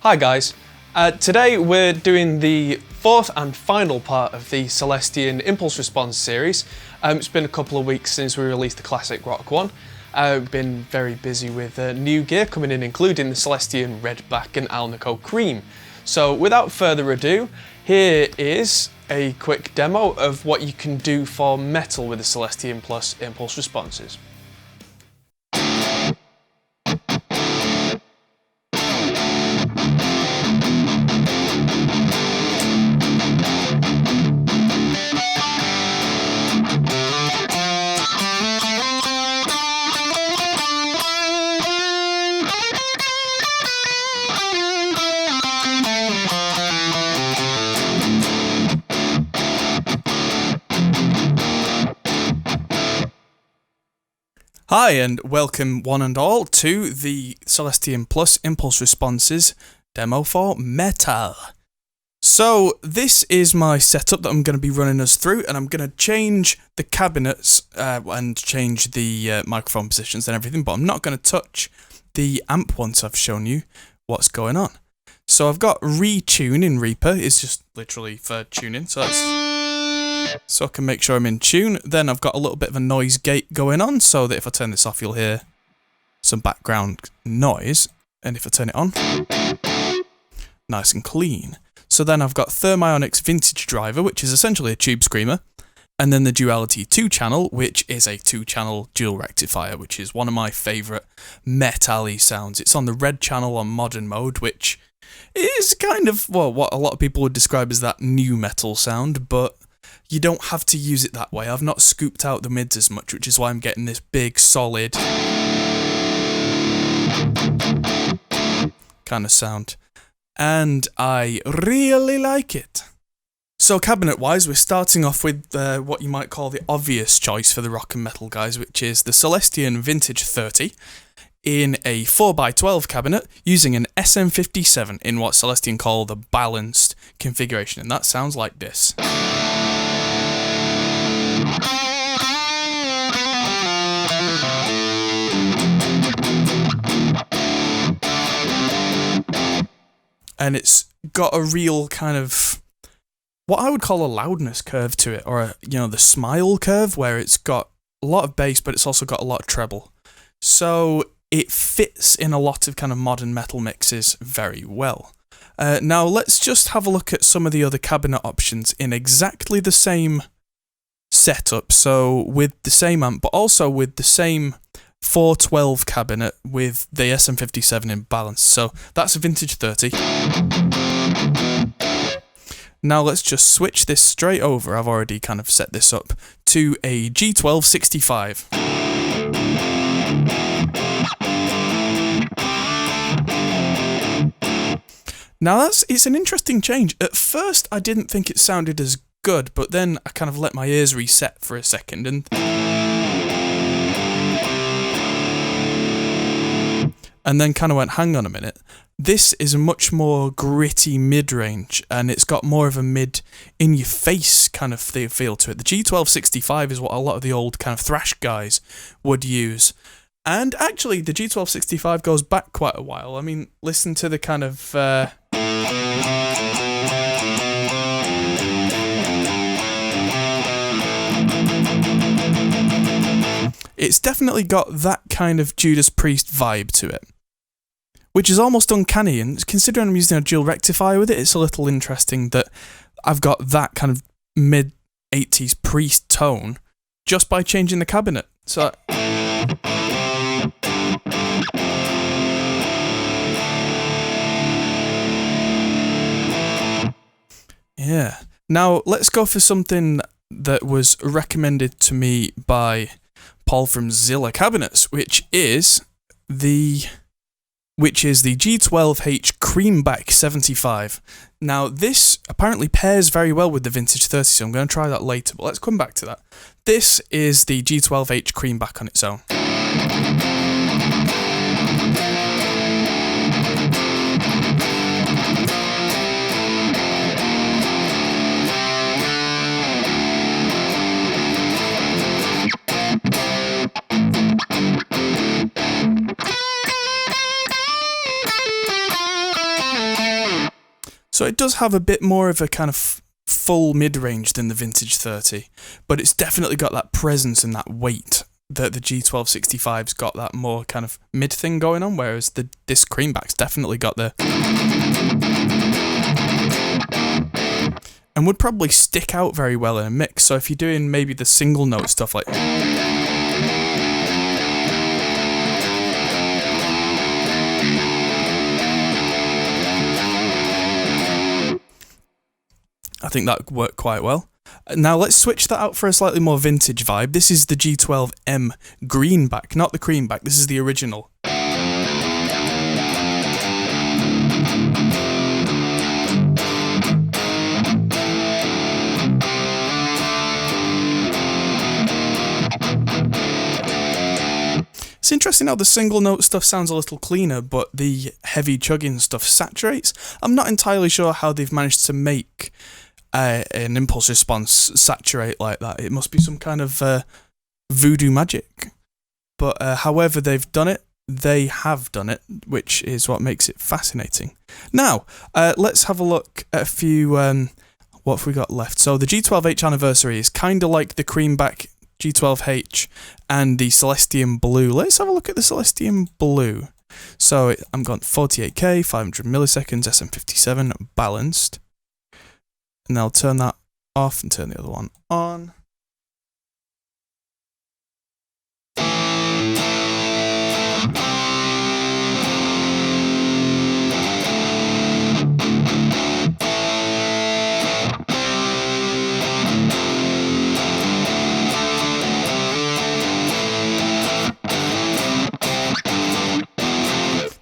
Hi guys, today we're doing the fourth and final part of the Celestion Impulse Response series. It's been a couple of weeks since we released the classic rock one. I've been very busy with new gear coming in, including the Celestion Redback and Alnico Cream. So without further ado, here is a quick demo of what you can do for metal with the Celestion Plus Impulse Responses. Hi and welcome one and all to the Celestion Plus Impulse Responses demo for metal. So this is my setup that I'm going to be running us through, and I'm going to change the cabinets and change the microphone positions and everything, but I'm not going to touch the amp once I've shown you what's going on. So I've got retune in Reaper, it's just literally for tuning, so I can make sure I'm in tune. Then I've got a little bit of a noise gate going on, so that if I turn this off, you'll hear some background noise. And if I turn it on, nice and clean. So then I've got Thermionics Vintage Driver, which is essentially a tube screamer. And then the Duality 2 channel, which is a 2-channel dual rectifier, which is one of my favourite metal-y sounds. It's on the red channel on modern mode, which is kind of, well, what a lot of people would describe as that new metal sound, but you don't have to use it that way. I've not scooped out the mids as much, which is why I'm getting this big, solid kind of sound. And I really like it. So cabinet-wise, we're starting off with what you might call the obvious choice for the rock and metal guys, which is the Celestion Vintage 30 in a 4x12 cabinet using an SM57 in what Celestion call the balanced configuration. And that sounds like this. And it's got a real kind of what I would call a loudness curve to it, or the smile curve, where it's got a lot of bass, but it's also got a lot of treble. So it fits in a lot of kind of modern metal mixes very well. Now let's just have a look at some of the other cabinet options in exactly the same setup. So with the same amp, but also with the same 412 cabinet with the SM57 in balance. So that's a Vintage 30. Now let's just switch this straight over. I've already kind of set this up to a G1265. Now it's an interesting change. At first I didn't think it sounded as good, but then I kind of let my ears reset for a second and then kind of went, hang on a minute, this is a much more gritty mid-range, and it's got more of a mid-in-your-face kind of feel to it. The G1265 is what a lot of the old kind of thrash guys would use. And actually, the G1265 goes back quite a while. I mean, listen to the kind of it's definitely got that kind of Judas Priest vibe to it, which is almost uncanny, and considering I'm using a dual rectifier with it, it's a little interesting that I've got that kind of mid-80s Priest tone just by changing the cabinet. So yeah. Now let's go for something that was recommended to me by Paul from Zilla Cabinets, which is the G12H Creamback 75. Now this apparently pairs very well with the Vintage 30, so I'm going to try that later, but let's come back to that. This is the G12H Creamback on its own. So it does have a bit more of a kind of full mid-range than the Vintage 30, but it's definitely got that presence and that weight that the G1265's got, that more kind of mid thing going on, whereas this Creamback's definitely got the... and would probably stick out very well in a mix. So if you're doing maybe the single note stuff like... I think that would work quite well. Now let's switch that out for a slightly more vintage vibe. This is the G12M Greenback, not the Creamback. This is the original. It's interesting how the single note stuff sounds a little cleaner, but the heavy chugging stuff saturates. I'm not entirely sure how they've managed to make an impulse response saturate like that. It must be some kind of voodoo magic. But however they've done it, they have done it, which is what makes it fascinating. Now, let's have a look at a few... what have we got left? So the G12H anniversary is kind of like the Creamback G12H and the Celestion Blue. Let's have a look at the Celestion Blue. So I'm going 48K, 500 milliseconds, SM57, balanced. And I'll turn that off and turn the other one on.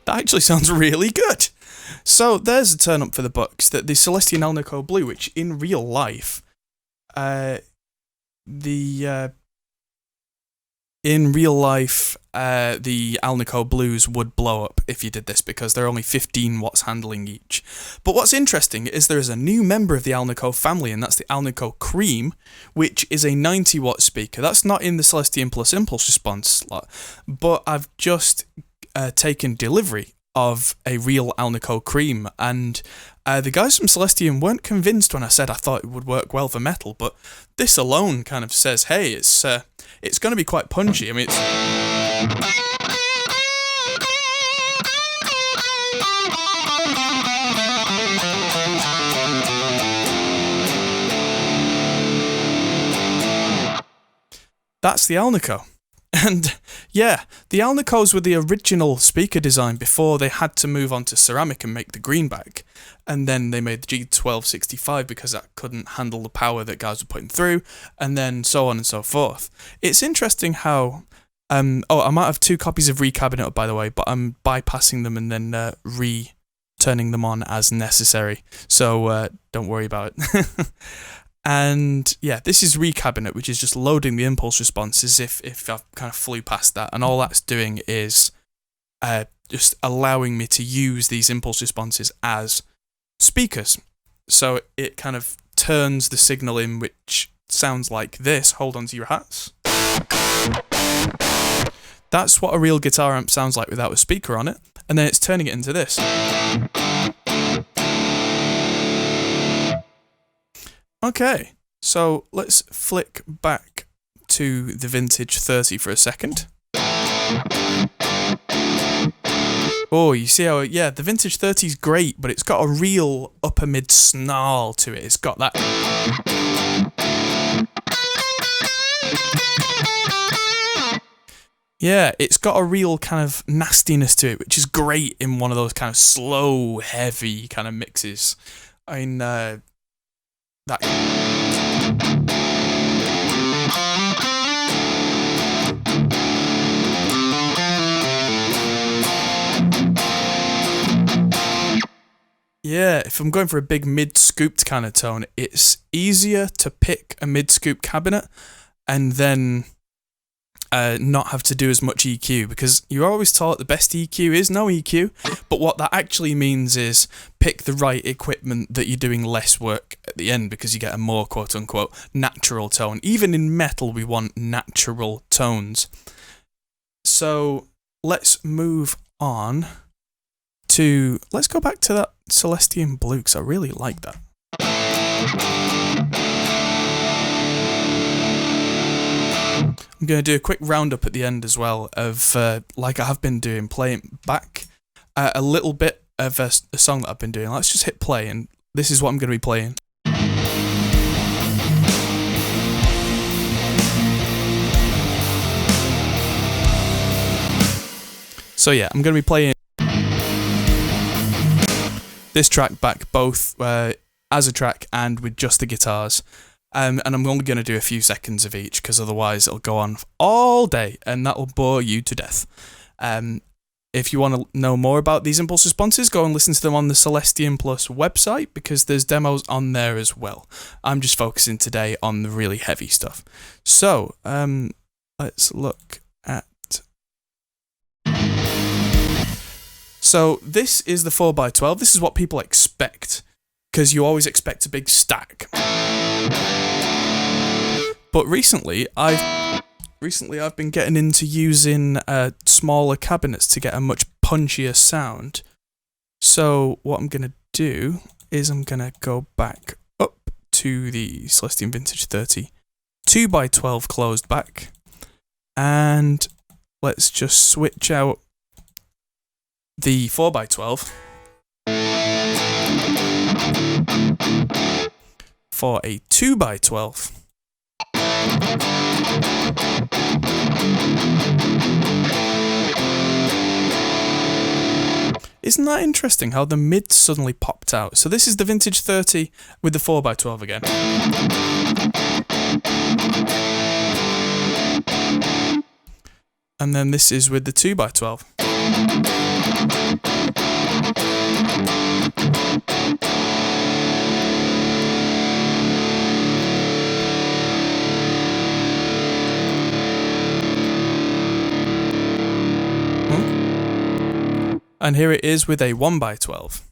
That actually sounds really good. So there's a turn up for the books that the Celestion Alnico Blue, which in real life, the Alnico Blues would blow up if you did this because they're only 15 watts handling each. But what's interesting is there is a new member of the Alnico family, and that's the Alnico Cream, which is a 90 watt speaker. That's not in the Celestion Plus Impulse Response slot, but I've just taken delivery of a real Alnico Cream, and the guys from Celestion weren't convinced when I said I thought it would work well for metal, but this alone kind of says, hey, it's going to be quite punchy. I mean, that's the Alnico. And yeah, the Alnicos were the original speaker design before they had to move on to ceramic and make the greenback. And then they made the G1265 because that couldn't handle the power that guys were putting through, and then so on and so forth. It's interesting how... I might have 2 copies of Recabinet up, by the way, but I'm bypassing them and then turning them on as necessary. So don't worry about it. And yeah, this is Recabinet, which is just loading the impulse responses if I've kind of flew past that. And all that's doing is just allowing me to use these impulse responses as speakers. So it kind of turns the signal in, which sounds like this. Hold on to your hats. That's what a real guitar amp sounds like without a speaker on it. And then it's turning it into this. Okay, so let's flick back to the Vintage 30 for a second. Oh, you see how, yeah, the Vintage 30 is great, but it's got a real upper mid snarl to it. It's got that... Yeah, it's got a real kind of nastiness to it, which is great in one of those kind of slow, heavy kind of mixes. I mean, that... Yeah, if I'm going for a big mid-scooped kind of tone, it's easier to pick a mid-scoop cabinet and then not have to do as much EQ, because you're always taught the best EQ is no EQ, but what that actually means is pick the right equipment that you're doing less work at the end, because you get a more quote-unquote natural tone. Even in metal, we want natural tones. So let's move on let's go back to that Celestion Blue, because I really like that. I'm going to do a quick roundup at the end as well of, like I have been doing, playing back a little bit of a song that I've been doing. Let's just hit play, and this is what I'm going to be playing. So yeah, I'm going to be playing this track back both as a track and with just the guitars. And I'm only going to do a few seconds of each, because otherwise it'll go on all day and that will bore you to death. If you want to know more about these impulse responses, go and listen to them on the Celestion Plus website, because there's demos on there as well. I'm just focusing today on the really heavy stuff. So, let's look at... So, this is the 4x12. This is what people expect, because you always expect a big stack. But recently I've been getting into using smaller cabinets to get a much punchier sound. So what I'm going to do is I'm going to go back up to the Celestion Vintage 30 2x12 closed back, and let's just switch out the 4x12 for a 2x12. Isn't that interesting how the mids suddenly popped out? So this is the Vintage 30 with the 4x12 again. And then this is with the 2x12. And here it is with a 1x12.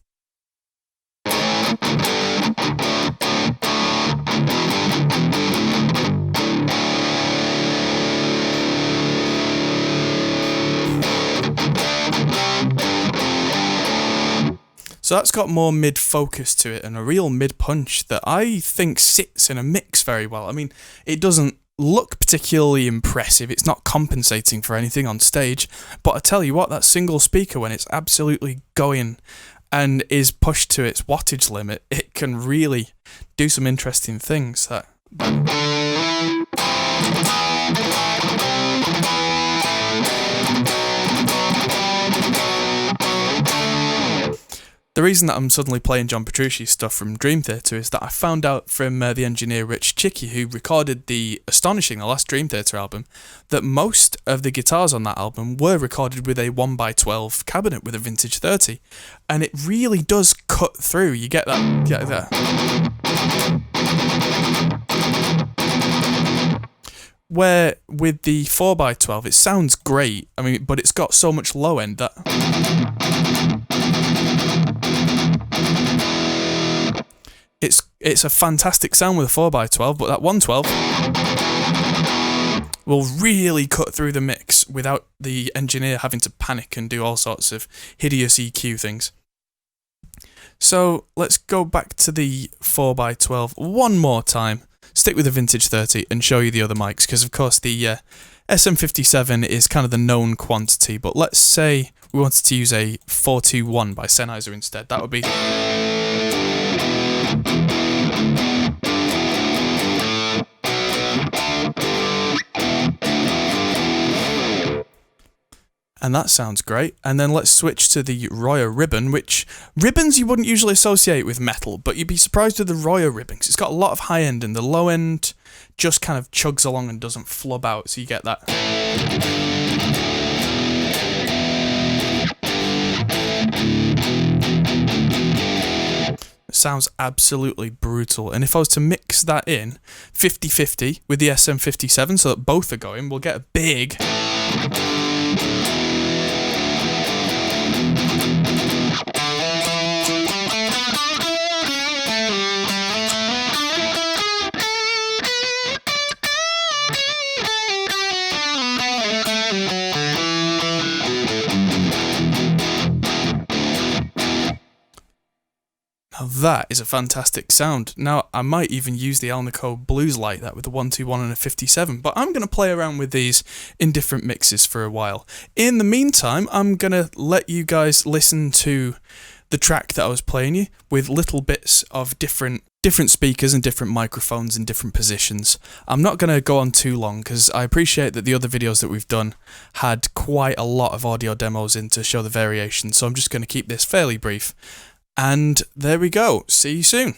So that's got more mid-focus to it and a real mid-punch that I think sits in a mix very well. I mean, it doesn't look particularly impressive, it's not compensating for anything on stage, but I tell you what, that single speaker, when it's absolutely going and is pushed to its wattage limit, it can really do some interesting things. The reason that I'm suddenly playing John Petrucci's stuff from Dream Theater is that I found out from the engineer Rich Chicky, who recorded the last Dream Theater album, that most of the guitars on that album were recorded with a 1x12 cabinet with a Vintage 30, and it really does cut through. You get that. Where with the 4x12 it sounds great, I mean, but it's got so much low end that it's a fantastic sound with a 4x12, but that 112 will really cut through the mix without the engineer having to panic and do all sorts of hideous EQ things. So let's go back to the 4x12 one more time, stick with the Vintage 30 and show you the other mics, because of course the SM57 is kind of the known quantity, but let's say we wanted to use a 421 by Sennhiser instead. That would be... And that sounds great. And then let's switch to the Royer ribbon, which ribbons you wouldn't usually associate with metal, but you'd be surprised with the Royer ribbon, 'cause it's got a lot of high end and the low end just kind of chugs along and doesn't flub out, so you get that. It sounds absolutely brutal, and if I was to mix that in 50-50 with the SM57 so that both are going, we'll get a big... Now that is a fantastic sound. Now I might even use the Alnico Blues like that with a 121 and a 57, but I'm going to play around with these in different mixes for a while. In the meantime, I'm going to let you guys listen to the track that I was playing you with little bits of different speakers and different microphones in different positions. I'm not going to go on too long because I appreciate that the other videos that we've done had quite a lot of audio demos in to show the variation, so I'm just going to keep this fairly brief. And there we go. See you soon.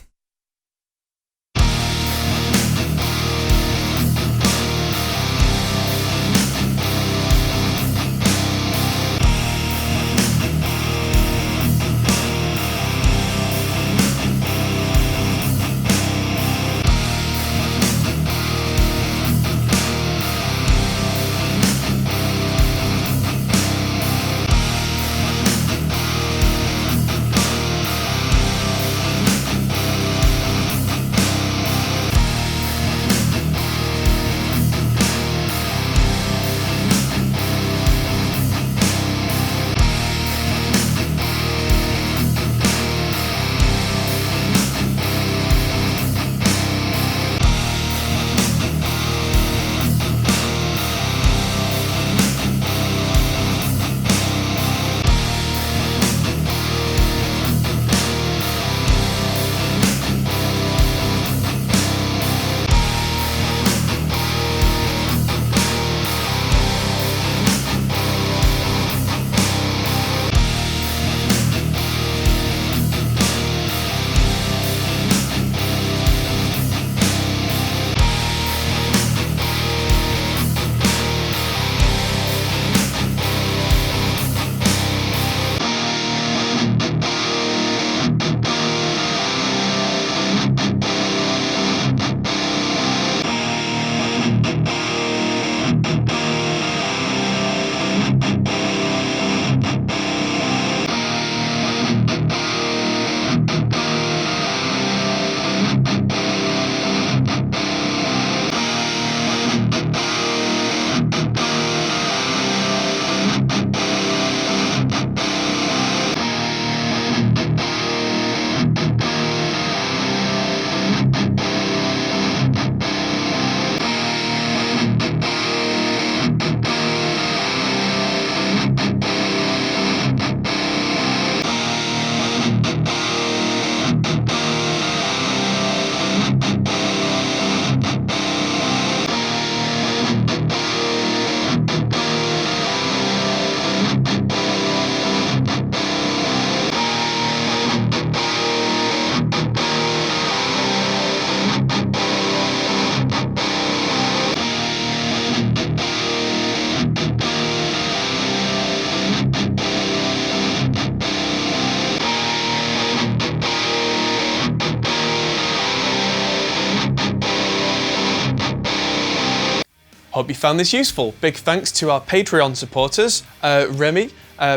Hope you found this useful. Big thanks to our Patreon supporters, Remy,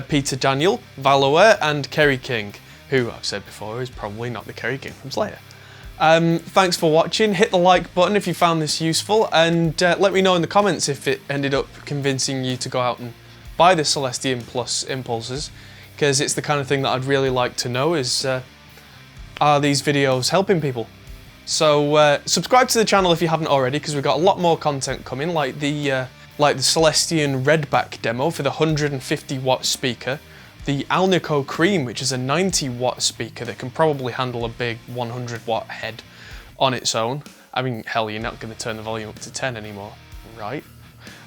Peter Daniel, Valor, and Kerry King, who I've said before is probably not the Kerry King from Slayer. Thanks for watching. Hit the like button if you found this useful, and let me know in the comments if it ended up convincing you to go out and buy the Celestion Plus Impulses, because it's the kind of thing that I'd really like to know is, are these videos helping people? So subscribe to the channel if you haven't already, because we've got a lot more content coming, like the Celestion Redback demo for the 150 watt speaker, the Alnico Cream, which is a 90 watt speaker that can probably handle a big 100 watt head on its own. I mean, hell, you're not going to turn the volume up to 10 anymore, right?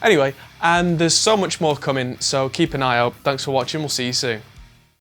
Anyway, and there's so much more coming, so keep an eye out. Thanks for watching, we'll see you soon.